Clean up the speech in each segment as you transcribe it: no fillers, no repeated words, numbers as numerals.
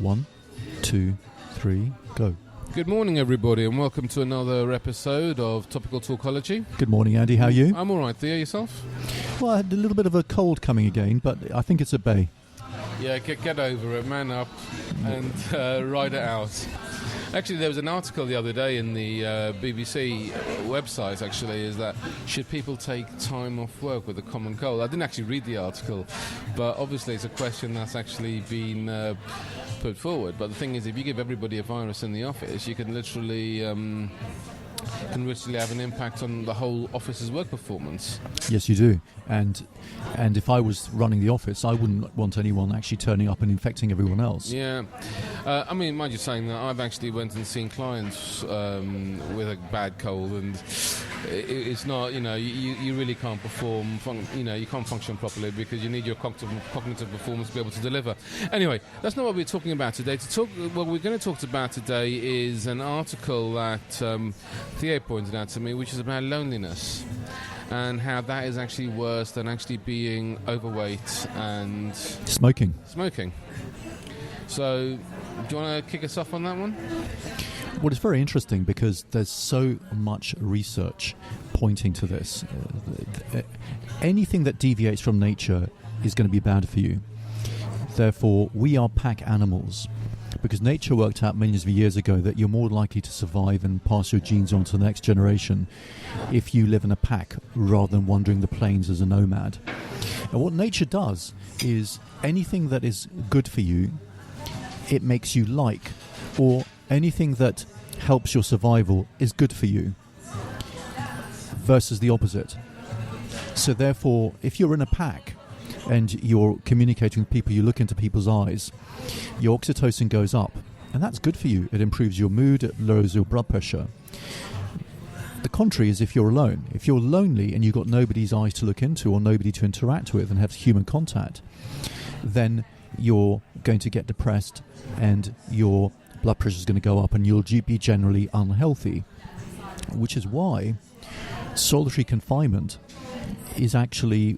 1, 2, 3, go. Good morning, everybody, and welcome to another episode of Topical Talkology. Good morning, Andy. How are you? I'm all right. Theo, yourself? Well, I had a little bit of a cold coming again, but I think it's at bay. Yeah, get over it, man up, and ride it out. Actually, there was an article the other day in the BBC website, actually, is that should people take time off work with a common cold? I didn't actually read the article, but obviously it's a question that's actually been put forward. But the thing is, if you give everybody a virus in the office, you can literally have an impact on the whole office's work performance. Yes, you do. And if I was running the office, I wouldn't want anyone actually turning up and infecting everyone else. Yeah. I mean, mind you saying that, I've actually went and seen clients with a bad cold, and it's not, you really can't perform, you can't function properly because you need your cognitive performance to be able to deliver. Anyway, that's not what we're talking about today. What we're going to talk about today is an article that Theo pointed out to me, which is about loneliness and how that is actually worse than actually being overweight and smoking. So, do you want to kick us off on that one? Well, it's very interesting because there's so much research pointing to this. Anything that deviates from nature is going to be bad for you. Therefore, we are pack animals. Because nature worked out millions of years ago that you're more likely to survive and pass your genes on to the next generation if you live in a pack rather than wandering the plains as a nomad. And what nature does is anything that is good for you, it makes you like, or anything that helps your survival is good for you, versus the opposite. So therefore, if you're in a pack and you're communicating with people, you look into people's eyes, your oxytocin goes up, and that's good for you. It improves your mood, it lowers your blood pressure. The contrary is if you're alone. If you're lonely and you've got nobody's eyes to look into or nobody to interact with and have human contact, then you're going to get depressed and your blood pressure is going to go up and you'll be generally unhealthy, which is why solitary confinement is actually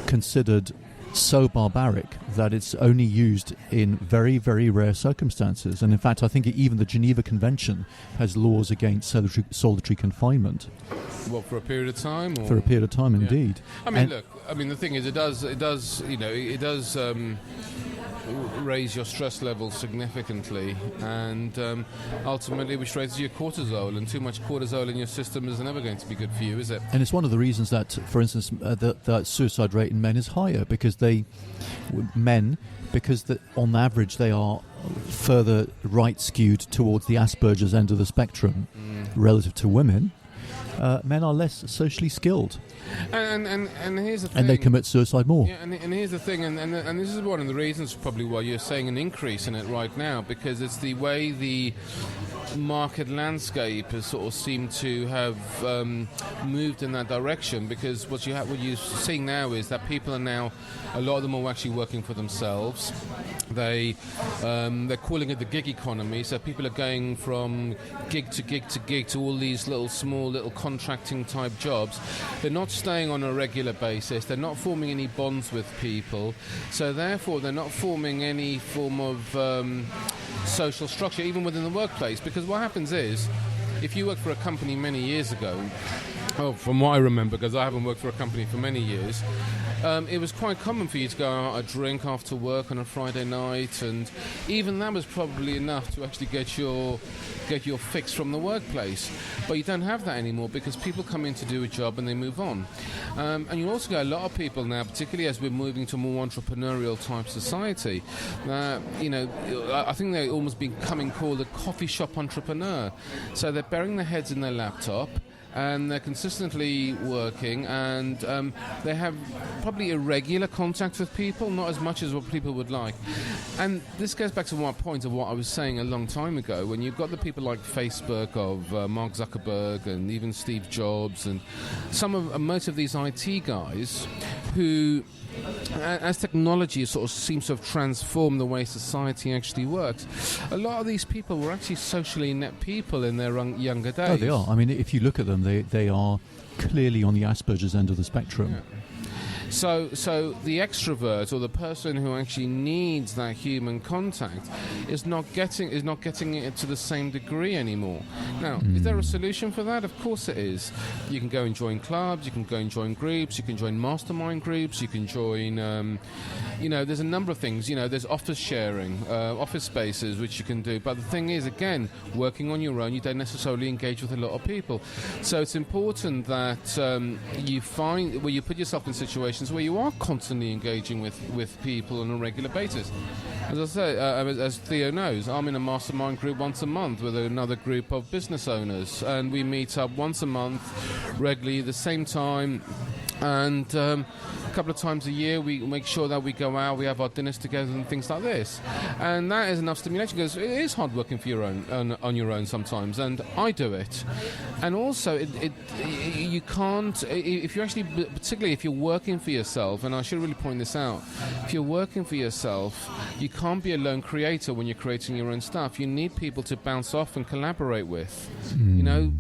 considered so barbaric that it's only used in very, very rare circumstances. And in fact, I think even the Geneva Convention has laws against solitary confinement. What, for a period of time? Or? For a period of time, indeed. I mean, the thing is, it does raise your stress level significantly, and ultimately which raises your cortisol, and too much cortisol in your system is never going to be good for you, is it? And it's one of the reasons that, for instance, the suicide rate in men is higher, because on average they are further right skewed towards the Asperger's end of the spectrum relative to women. Men are less socially skilled. And here's the thing. And they commit suicide more. Yeah, and here's the thing, and this is one of the reasons probably why you're saying an increase in it right now, because it's the way the market landscape has sort of seemed to have moved in that direction. Because what you're seeing now is that people are now, a lot of them are actually working for themselves. They're calling it the gig economy, so people are going from gig to gig to gig to all these small little contracting type jobs. They're not staying on a regular basis, they're not forming any bonds with people, so therefore they're not forming any form of social structure even within the workplace. Because what happens is, if you work for a company many years ago, from what I remember, because I haven't worked for a company for many years, it was quite common for you to go out a drink after work on a Friday night, and even that was probably enough to actually get your fix from the workplace. But you don't have that anymore, because people come in to do a job and they move on. And you also get a lot of people now, particularly as we're moving to a more entrepreneurial type society, I think they're almost becoming called a coffee shop entrepreneur. So they're burying their heads in their laptop, and they're consistently working, and they have probably irregular contact with people, not as much as what people would like. And this goes back to my point of what I was saying a long time ago, when you've got the people like Facebook, of Mark Zuckerberg, and even Steve Jobs, and most of these IT guys who, as technology sort of seems to have transformed the way society actually works, a lot of these people were actually socially inept people in their younger days. Oh, they are. I mean, if you look at them, they are clearly on the Asperger's end of the spectrum. Yeah. So the extrovert or the person who actually needs that human contact is not getting it to the same degree anymore. Now, is there a solution for that? Of course it is. You can go and join clubs, you can go and join groups, you can join mastermind groups, you can join, there's a number of things. There's office sharing, office spaces, which you can do. But the thing is, again, working on your own, you don't necessarily engage with a lot of people. So it's important that you find where you put yourself in situations where you are constantly engaging with people on a regular basis. As I say, as Theo knows, I'm in a mastermind group once a month with another group of business owners, and we meet up once a month regularly, the same time, and a couple of times a year we make sure that we go out, we have our dinners together and things like this, and that is enough stimulation, because it is hard working for your own on your own sometimes, and I do it. And also you can't, if you're actually, particularly if you're working for yourself, and I should really point this out, if you're working for yourself, you can't be a lone creator when you're creating your own stuff. You need people to bounce off and collaborate with.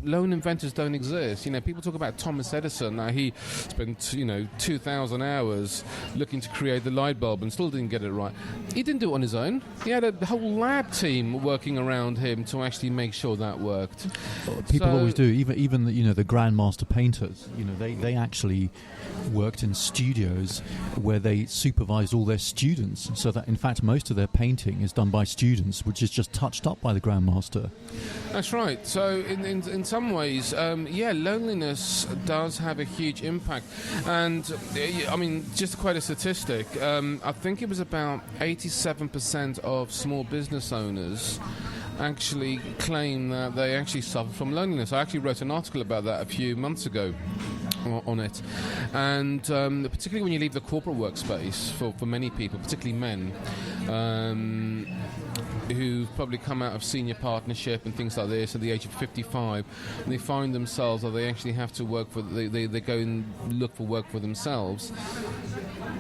Lone inventors don't exist. People talk about Thomas Edison. Now, he spent 2,000 hours looking to create the light bulb and still didn't get it right. He didn't do it on his own. He had a whole lab team working around him to actually make sure that worked. People always do. Even the grandmaster painters. They actually worked in studios where they supervised all their students, so that in fact most of their painting is done by students, which is just touched up by the grandmaster. That's right. So in some ways, loneliness does have a huge impact. And I mean, just quite a statistic, I think it was about 87% of small business owners actually claim that they actually suffer from loneliness. I actually wrote an article about that a few months ago on it, and particularly when you leave the corporate workspace, for many people, particularly men, who've probably come out of senior partnership and things like this at the age of 55, and they find themselves, or they actually have to work for, they go and look for work for themselves.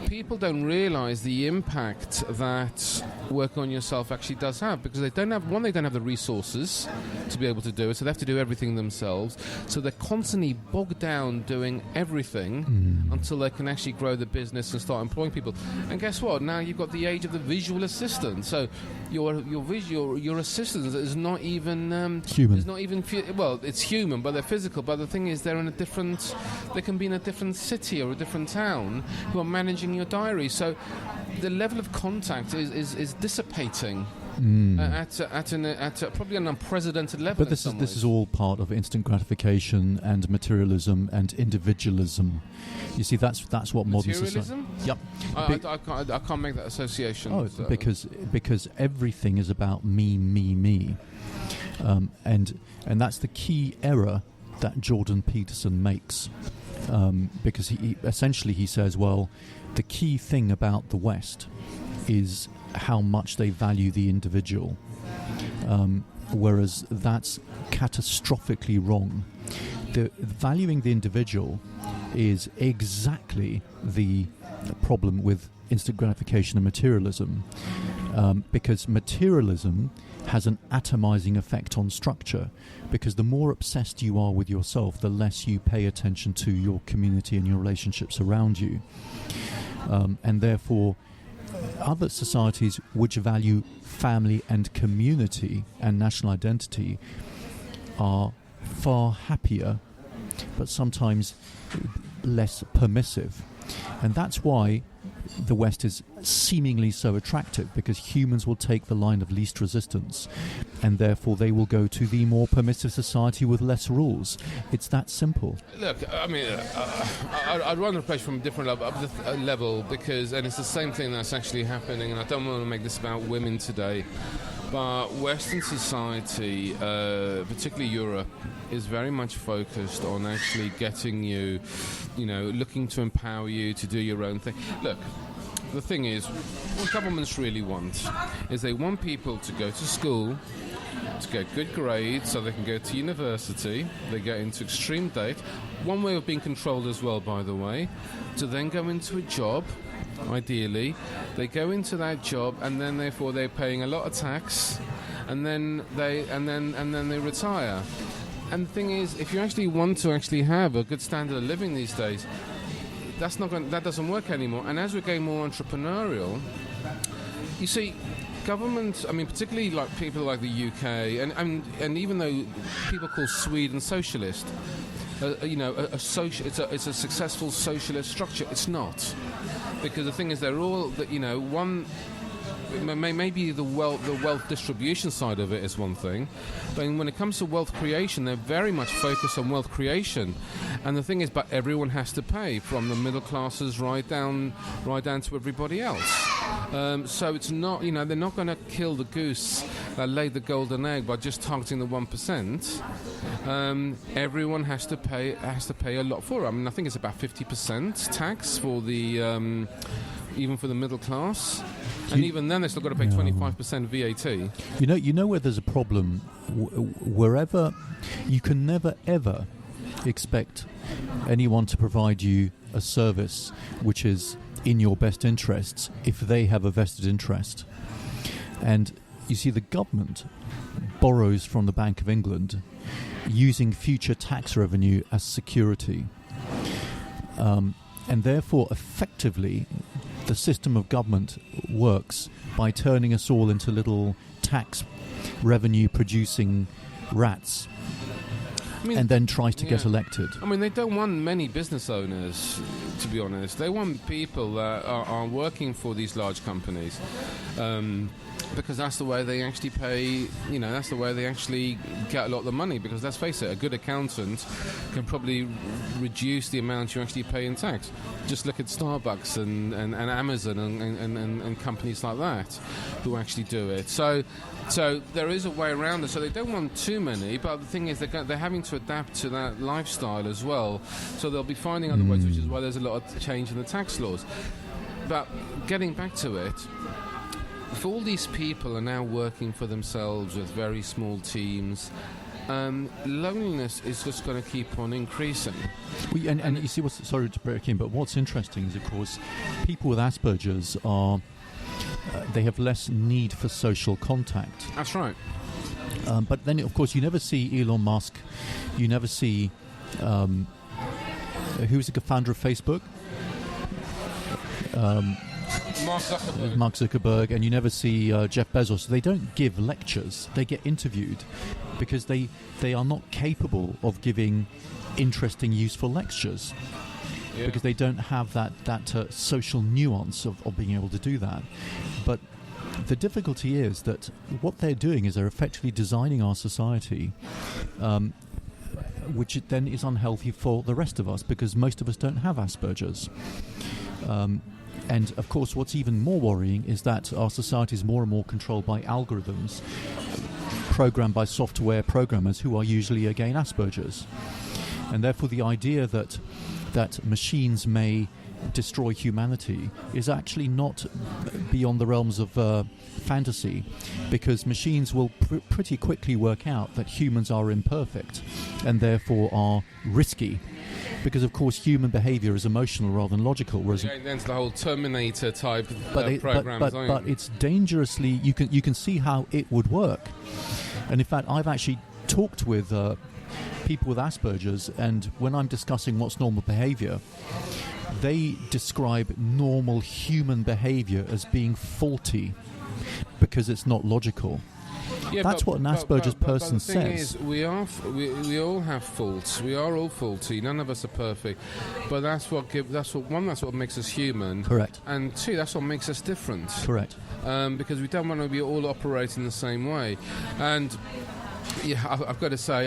People don't realise the impact that work on yourself actually does have, because they don't have the resources to be able to do it, so they have to do everything themselves. So they're constantly bogged down doing everything until they can actually grow the business and start employing people. And guess what? Now you've got the age of the visual assistant. So your assistant is not even human. It's not even it's human, but they're physical. But the thing is, they can be in a different city or a different town who are managing your diary. So the level of contact is dissipating at probably an unprecedented level. But this is all part of instant gratification and materialism and individualism. You see, that's what modern society. Yep. I can't make that association. Oh, so. because everything is about me, and that's the key error that Jordan Peterson makes, because he essentially says, well, the key thing about the West is how much they value the individual, whereas that's catastrophically wrong. Valuing the individual is exactly the problem with instant gratification and materialism, because materialism has an atomizing effect on structure, because the more obsessed you are with yourself, the less you pay attention to your community and your relationships around you. And therefore, other societies which value family and community and national identity are far happier, but sometimes less permissive. And that's why the West is seemingly so attractive, because humans will take the line of least resistance, and therefore they will go to the more permissive society with less rules. It's that simple. Look, I mean, I'd run the approach from a different level, because, and it's the same thing that's actually happening, and I don't want to make this about women today, but Western society, particularly Europe, is very much focused on actually getting you, looking to empower you to do your own thing. Look, the thing is, what governments really want is they want people to go to school, to get good grades so they can go to university, they get into extreme debt, one way of being controlled as well, by the way, to then go into a job. Ideally, they go into that job, and then therefore they're paying a lot of tax, and then they retire. And the thing is, if you actually want to actually have a good standard of living these days, that doesn't work anymore. And as we're getting more entrepreneurial, you see, government, I mean, particularly like people like the UK, and even though people call Sweden socialist, it's a successful socialist structure. It's not, because the thing is, they're all one. Maybe the wealth distribution side of it is one thing, but when it comes to wealth creation, they're very much focused on wealth creation. And the thing is, but everyone has to pay, from the middle classes right down to everybody else. So it's not, they're not going to kill the goose that laid the golden egg by just targeting the 1%. Everyone has to pay a lot for it. I mean, I think it's about 50% tax for the even for the middle class. And even then, they've still got to pay 25% VAT. You know where there's a problem? Wherever you can never ever expect anyone to provide you a service which is in your best interests if they have a vested interest. And you see, the government borrows from the Bank of England using future tax revenue as security. And therefore, effectively, the system of government works by turning us all into little tax revenue producing rats, and then tries to get elected. I mean, they don't want many business owners, to be honest. They want people that are working for these large companies, because that's the way they actually pay. That's the way they actually get a lot of the money. Because let's face it, a good accountant can probably reduce the amount you actually pay in tax. Just look at Starbucks and Amazon and companies like that who actually do it. So there is a way around it. So they don't want too many, but the thing is they're having to adapt to that lifestyle as well. So they'll be finding other ways, which is why there's a lot of change in the tax laws. But getting back to it, if all these people are now working for themselves with very small teams, loneliness is just going to keep on increasing. And you see, sorry to break in, but what's interesting is, of course, people with Asperger's they have less need for social contact. That's right. But then, of course, you never see Elon Musk, you never see who's the founder of Facebook? Mark Zuckerberg, and you never see Jeff Bezos. They don't give lectures; they get interviewed because they are not capable of giving interesting, useful lectures because they don't have that social nuance of being able to do that. But the difficulty is that what they're doing is they're effectively designing our society, which then is unhealthy for the rest of us because most of us don't have Asperger's. And, of course, what's even more worrying is that our society is more and more controlled by algorithms programmed by software programmers who are usually, again, Asperger's. And therefore the idea that machines may destroy humanity is actually not beyond the realms of fantasy, because machines will pretty quickly work out that humans are imperfect and therefore are risky. Because, of course, human behaviour is emotional rather than logical. Whereas into the whole Terminator type programs. But it's dangerously. You can see how it would work. And in fact, I've actually talked with people with Asperger's, and when I'm discussing what's normal behaviour, they describe normal human behaviour as being faulty because it's not logical. Yeah, that's what an Asperger's person says. The thing is, we all have faults. We are all faulty. None of us are perfect. But that's what makes us human. Correct. And two, that's what makes us different. Correct. Because we don't want to be all operating the same way. And yeah, I've got to say,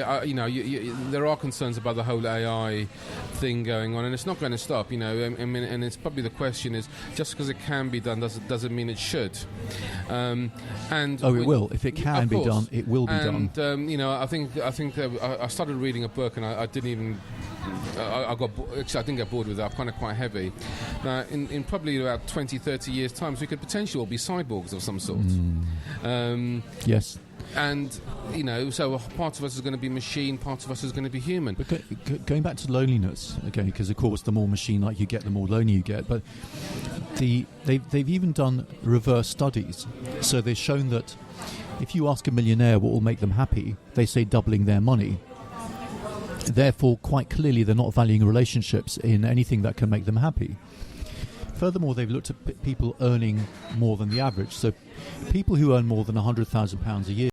there are concerns about the whole AI thing going on, and it's not going to stop. I mean, and it's probably the question is, just because it can be done, doesn't mean it should. It will. If it can be done, it will be done. And I think that I started reading a book, and I didn't even. I didn't get bored with it. I found it quite heavy. Now, in probably about 20, 30 years' time, we could potentially all be cyborgs of some sort. Yes. And, so part of us is going to be machine, part of us is going to be human. But going back to loneliness, okay, because, of course, the more machine-like you get, the more lonely you get. But they've even done reverse studies. So they've shown that if you ask a millionaire what will make them happy, they say doubling their money. Therefore, quite clearly, they're not valuing relationships in anything that can make them happy. Furthermore, they've looked at people earning more than the average. So people who earn more than £100,000 a year